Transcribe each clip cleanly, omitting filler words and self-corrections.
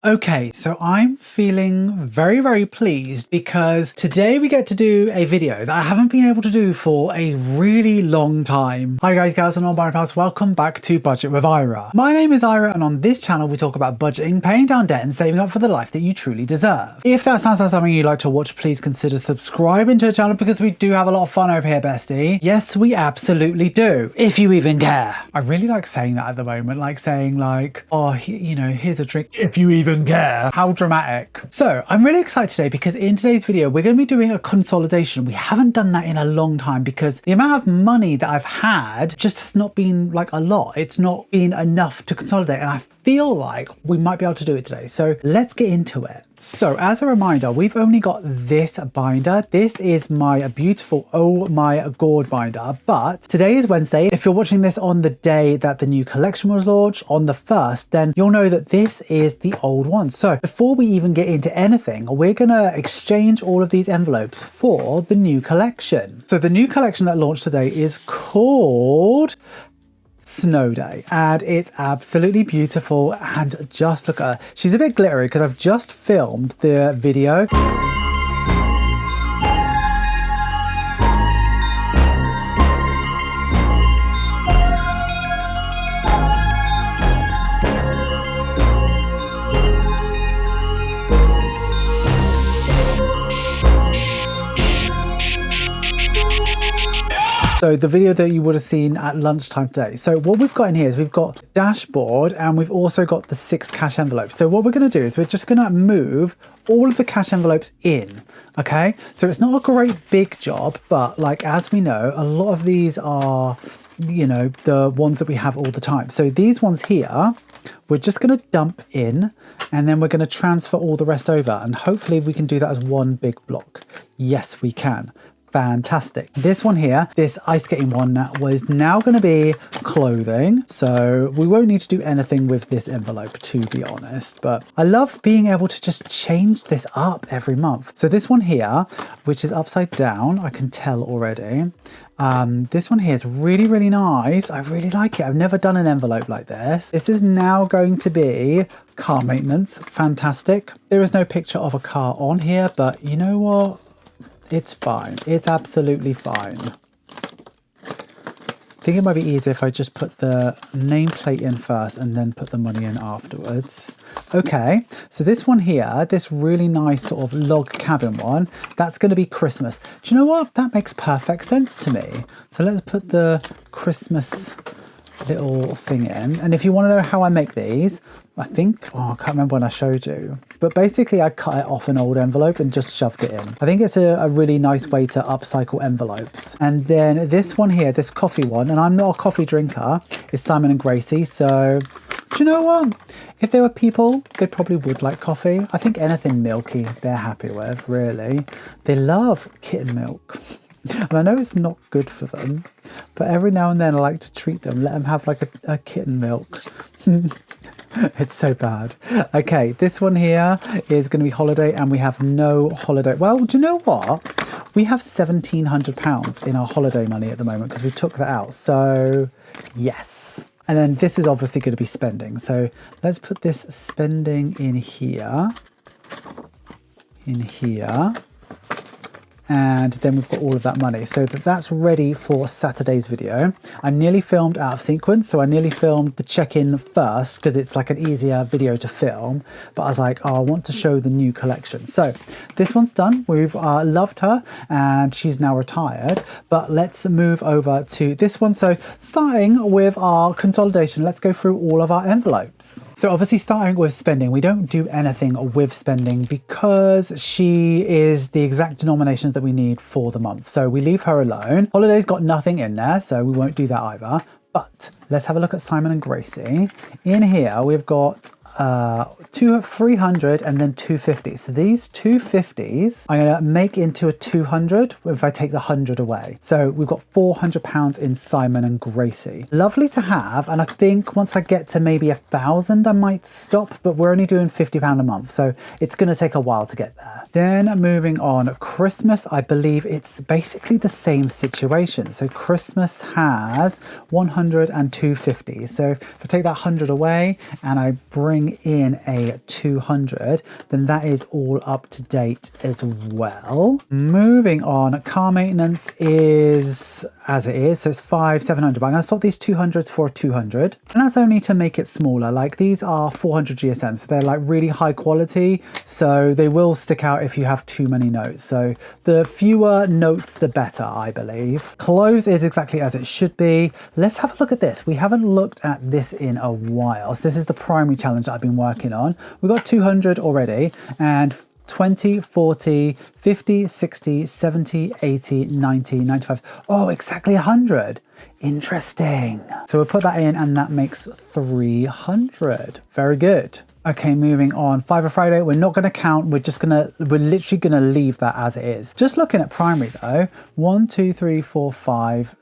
Okay, so I'm feeling very, very pleased because today we get to do a video that I haven't been able to do for a really long time. Hi guys, gals and non-binary pals, welcome back to Budget with Ira. My name is Ira and on this channel we talk about budgeting, paying down debt and saving up for the life that you truly deserve. If that sounds like something you'd like to watch, please consider subscribing to the channel because we do have a lot of fun over here, bestie. Yes, we absolutely do, if you even care. I really like saying that at the moment, like saying like, oh, here's a drink, if you even care. How dramatic. So I'm really excited today because in today's video we're going to be doing a consolidation. We haven't done that in a long time because the amount of money that I've had just has not been like a lot. It's not been enough to consolidate and I feel like we might be able to do it today. So let's get into it. So as a reminder, we've only got this binder. This is my beautiful Oh My Gourd binder, but today is Wednesday. If you're watching this on the day that the new collection was launched on the 1st, then you'll know that this is the old one. So before we even get into anything, we're gonna exchange all of these envelopes for the new collection. So the new collection that launched today is called Snow Day and it's absolutely beautiful, and just look at her. She's a bit glittery because I've just filmed the video. So the video that you would have seen at lunchtime today. So what we've got in here is we've got dashboard and we've also got the 6 cash envelopes. So what we're going to do is we're just going to move all of the cash envelopes in. Okay, so it's not a great big job, but like as we know, a lot of these are, you know, the ones that we have all the time. So these ones here, we're just going to dump in and then we're going to transfer all the rest over, and hopefully we can do that as one big block. Yes, we can. Fantastic. This one here, this ice skating one, was now going to be clothing. So we won't need to do anything with this envelope, to be honest. But I love being able to just change this up every month. So this one here, which is upside down, I can tell already. This one here is really, really nice. I really like it. I've never done an envelope like this. This is now going to be car maintenance. Fantastic. There is no picture of a car on here, but you know what? It's fine. It's absolutely fine. I think it might be easier if I just put the nameplate in first and then put the money in afterwards. Okay, so this one here, this really nice sort of log cabin one, that's going to be Christmas. Do you know what? That makes perfect sense to me. So let's put the Christmas little thing in. And if you want to know how I make these, I think, oh, I can't remember when I showed you, but basically I cut it off an old envelope and just shoved it in. I think it's a really nice way to upcycle envelopes. And then this one here, this coffee one, and I'm not a coffee drinker, is Simon and Gracie. So do you know what? If there were people, they probably would like coffee. I think anything milky they're happy with, really. They love kitten milk. And I know it's not good for them, but every now and then I like to treat them, let them have like a kitten milk. It's so bad. Okay, this one here is going to be holiday and we have no holiday. Well, do you know what? We have £1,700 in our holiday money at the moment because we took that out. So yes. And then this is obviously going to be spending. So let's put this spending in here. In here. And then we've got all of that money. So that's ready for Saturday's video. I nearly filmed out of sequence. So I nearly filmed the check-in first because it's like an easier video to film. But I was like, oh, I want to show the new collection. So this one's done. We've loved her and she's now retired. But let's move over to this one. So starting with our consolidation, let's go through all of our envelopes. So obviously starting with spending, we don't do anything with spending because she is the exact denominations that we need for the month. So we leave her alone. Holiday's got nothing in there, so we won't do that either. But let's have a look at Simon and Gracie. In here, we've got 300 and then 250. So these 250s I'm going to make into a 200 if I take the 100 away. So we've got £400 in Simon and Gracie. Lovely to have, and I think once I get to maybe 1,000 I might stop, but we're only doing £50 a month, so it's going to take a while to get there. Then moving on, Christmas, I believe it's basically the same situation. So Christmas has 100 and 250. So if I take that 100 away and I bring bring in a 200, then that is all up to date as well. Moving on, car maintenance is as it is, so it's 700, but I'm going to swap these 200s for 200, and that's only to make it smaller. Like these are 400 GSM, so they're like really high quality, so they will stick out if you have too many notes. So the fewer notes, the better, I believe. Close is exactly as it should be. Let's have a look at this. We haven't looked at this in a while. So this is the primary challenge that I've been working on. We've got 200 already, and 20, 40, 50, 60, 70, 80, 90, 95. Oh, exactly 100. Interesting. So we'll put that in and that makes 300. Very good. Okay, moving on. Fiver Friday, we're not going to count. We're literally going to leave that as it is. Just looking at primary though, 1, 2, 3, 4, 5,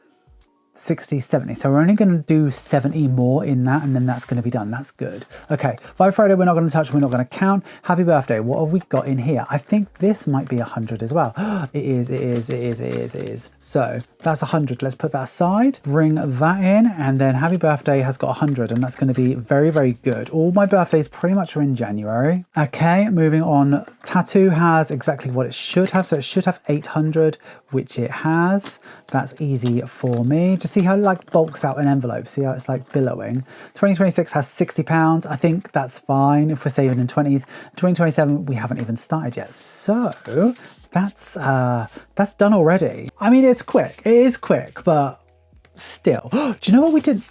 60, 70. So we're only going to do 70 more in that, and then that's going to be done. That's good. Okay, Five Friday, we're not going to touch, we're not going to count. Happy birthday. What have we got in here? I think this might be 100 as well. It is. So that's 100. Let's put that aside, bring that in, and then happy birthday has got 100, and that's going to be very, very good. All my birthdays pretty much are in January. Okay, moving on. Tattoo has exactly what it should have. So it should have 800, which it has. That's easy for me. Just see how it like bulks out an envelope. See how it's like billowing. 2026 has £60. I think that's fine if we're saving in 20s. 2027, we haven't even started yet. So that's done already. I mean, it's quick. It is quick, but still. Do you know what we did?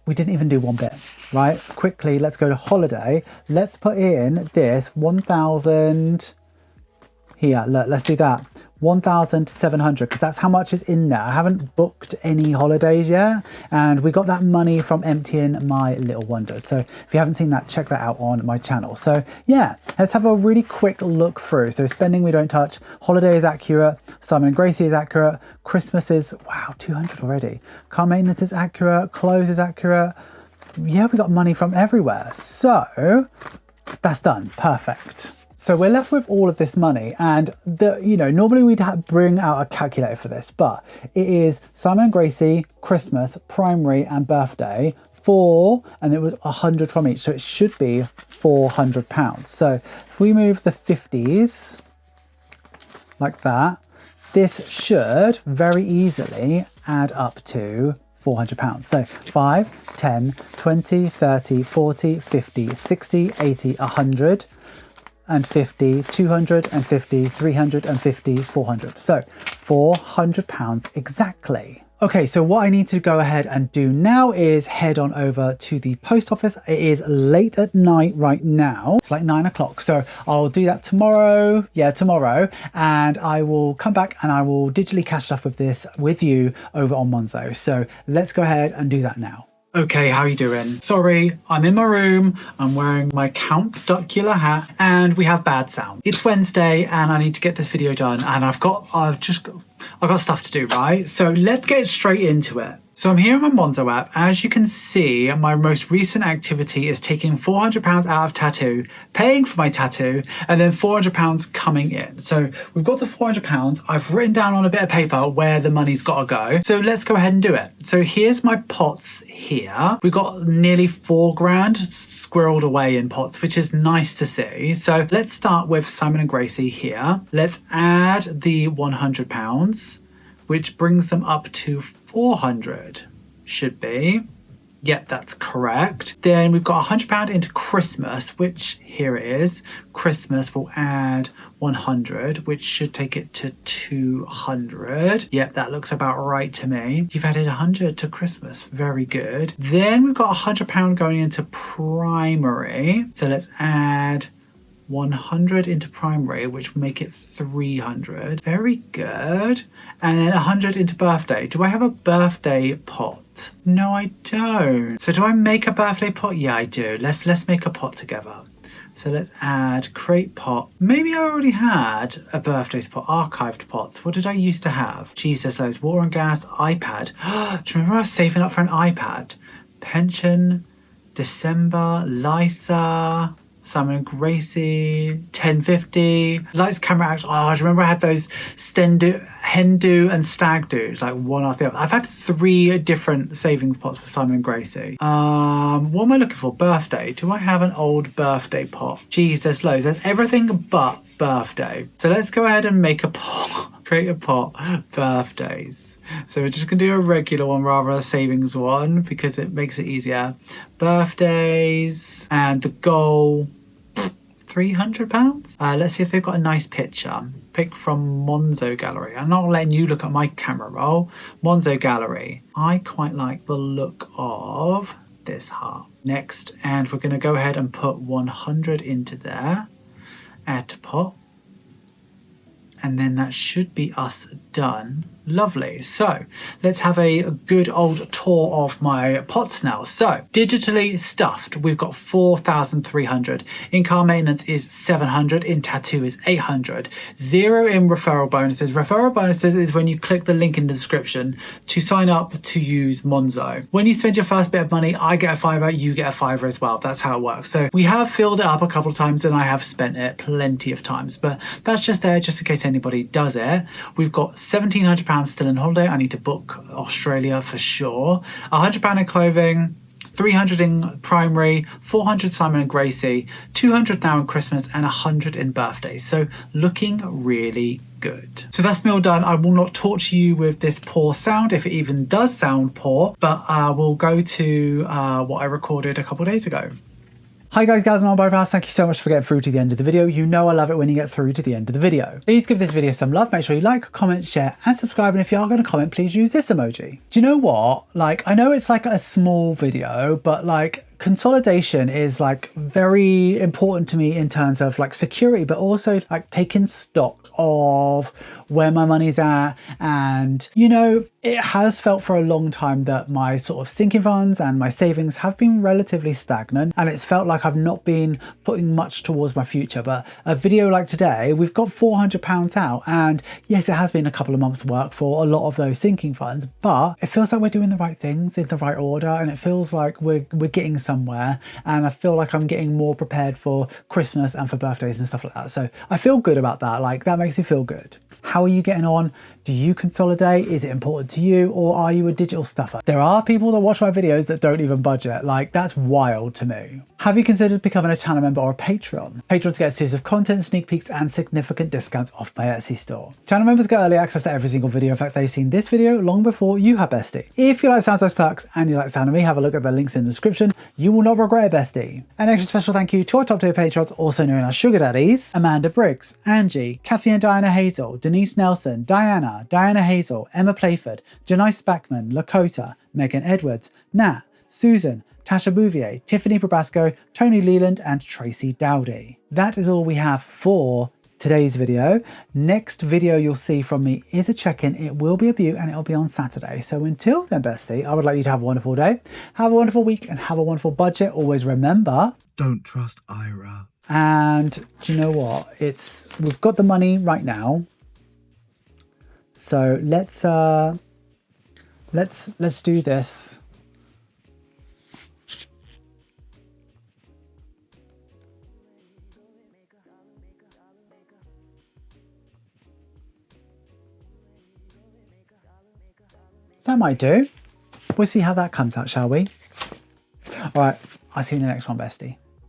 We didn't even do one bit, right? Quickly, let's go to holiday. Let's put in this 1,000 here. Look, let's do that. 1,700, because that's how much is in there. I haven't booked any holidays yet, and we got that money from emptying my little wonders. So if you haven't seen that, check that out on my channel. So yeah, let's have a really quick look through. So spending we don't touch, holiday is accurate, Simon and Gracie is accurate, Christmas is, wow, 200 already. Car maintenance is accurate, clothes is accurate. Yeah, we got money from everywhere. So that's done, perfect. So we're left with all of this money, and normally we'd bring out a calculator for this, but it is Simon and Gracie, Christmas, primary and birthday, and it was 100 from each. So it should be £400. So if we move the 50s like that, this should very easily add up to £400. So 5, 10, 20, 30, 40, 50, 60, 80, 100, and 50, 250, 350, 400. So £400 exactly. Okay, so what I need to go ahead and do now is head on over to the post office. It is late at night right now. It's like 9 o'clock. So I'll do that tomorrow. Yeah, tomorrow. And I will come back and I will digitally cash stuff with this with you over on Monzo. So let's go ahead and do that now. Okay, how you doing? Sorry, I'm in my room, I'm wearing my Count Duckula hat, and we have bad sound. It's Wednesday and I need to get this video done, and I've got stuff to do, right? So let's get straight into it. So I'm here on my Monzo app. As you can see, my most recent activity is taking £400 out of tattoo, paying for my tattoo, and then £400 coming in. So we've got the £400. I've written down on a bit of paper where the money's got to go. So let's go ahead and do it. So here's my pots here. We've got nearly £4,000 squirreled away in pots, which is nice to see. So let's start with Simon and Gracie here. Let's add the £100, which brings them up to 400 should be. Yep, that's correct. Then we've got £100 into Christmas, which here it is. Christmas will add 100, which should take it to 200. Yep, that looks about right to me. You've added 100 to Christmas. Very good. Then we've got £100 going into primary. So let's add 100 into primary, which will make it 300. Very good. And then 100 into birthday. Do I have a birthday pot? No, I don't. So do I make a birthday pot? Yeah, I do. Let's make a pot together. So let's add create pot. Maybe I already had a birthday pot, archived pots. What did I used to have? Jesus, loads. Water and gas, iPad. Do you remember I was saving up for an iPad? Pension, December, Lysa, Simon Gracie, 1050. Lights, camera, action. Oh, I remember I had those hen do and stag do's, like one after the other. I've had 3 different savings pots for Simon Gracie. What am I looking for? Birthday. Do I have an old birthday pot? Geez, there's loads. There's everything but birthday. So let's go ahead and make a pot. Create a pot. Birthdays. So we're just going to do a regular one rather than a savings one because it makes it easier. Birthdays. And the goal, £300. Let's see if they've got a nice picture. Pick from Monzo Gallery. I'm not letting you look at my camera roll. Monzo Gallery. I quite like the look of this heart. Next, and we're going to go ahead and put 100 into there. Add to pot. And then that should be us done. Lovely. So let's have a good old tour of my pots now. So digitally stuffed, we've got 4,300. In car maintenance is 700. In tattoo is 800. 0 in referral bonuses. Referral bonuses is when you click the link in the description to sign up to use Monzo. When you spend your first bit of money, I get a fiver, you get a fiver as well. That's how it works. So we have filled it up a couple of times and I have spent it plenty of times, but that's just there just in case anybody does it. We've got £1,700 still in holiday. I need to book Australia for sure. £100 in clothing, 300 in primary, 400 Simon and Gracie, 200 now in Christmas, and 100 in birthdays. So looking really good. So that's me all done. I will not torture you with this poor sound if it even does sound poor, but we'll go to what I recorded a couple of days ago. Hi guys, gals and all bypass, thank you so much for getting through to the end of the video. You know I love it when you get through to the end of the video. Please give this video some love, make sure you like, comment, share and subscribe, and if you are going to comment, please use this emoji. Do you know what? Like, I know it's like a small video, but like consolidation is like very important to me in terms of like security, but also like taking stock of where my money's at. And you know, it has felt for a long time that my sort of sinking funds and my savings have been relatively stagnant, and it's felt like I've not been putting much towards my future. But a video like today, we've got £400 out, and yes, it has been a couple of months work for a lot of those sinking funds, but it feels like we're doing the right things in the right order, and it feels like we're getting somewhere, and I feel like I'm getting more prepared for Christmas and for birthdays and stuff like that. So I feel good about that. Like, that makes me feel good. How are you getting on? Do you consolidate? Is it important to you, or are you a digital stuffer? There are people that watch my videos that don't even budget. Like, that's wild to me. Have you considered becoming a channel member or a patron? Patrons get exclusive content, sneak peeks and significant discounts off my Etsy store. Channel members get early access to every single video. In fact, they've seen this video long before you have, Bestie. If you like sounds like perks and you like the sound of me, have a look at the links in the description. You will not regret it, Bestie. An extra special thank you to our top tier patrons, also known as Sugar Daddies: Amanda Briggs, Angie, Kathy and Diana Hazel, Denise Nelson, Diana Hazel, Emma Playford, Janice Spackman, Lakota, Megan Edwards, Nat, Susan, Tasha Bouvier, Tiffany Probasco, Tony Leland and Tracy Dowdy. That is all we have for today's video. Next video you'll see from me is a check-in. It will be a beaut and it'll be on Saturday. So until then, Bestie, I would like you to have a wonderful day, have a wonderful week and have a wonderful budget. Always remember, don't trust Ira. And do you know what? We've got the money right now. So let's do this. That might do. We'll see how that comes out, shall we? All right, I'll see you in the next one, Bestie.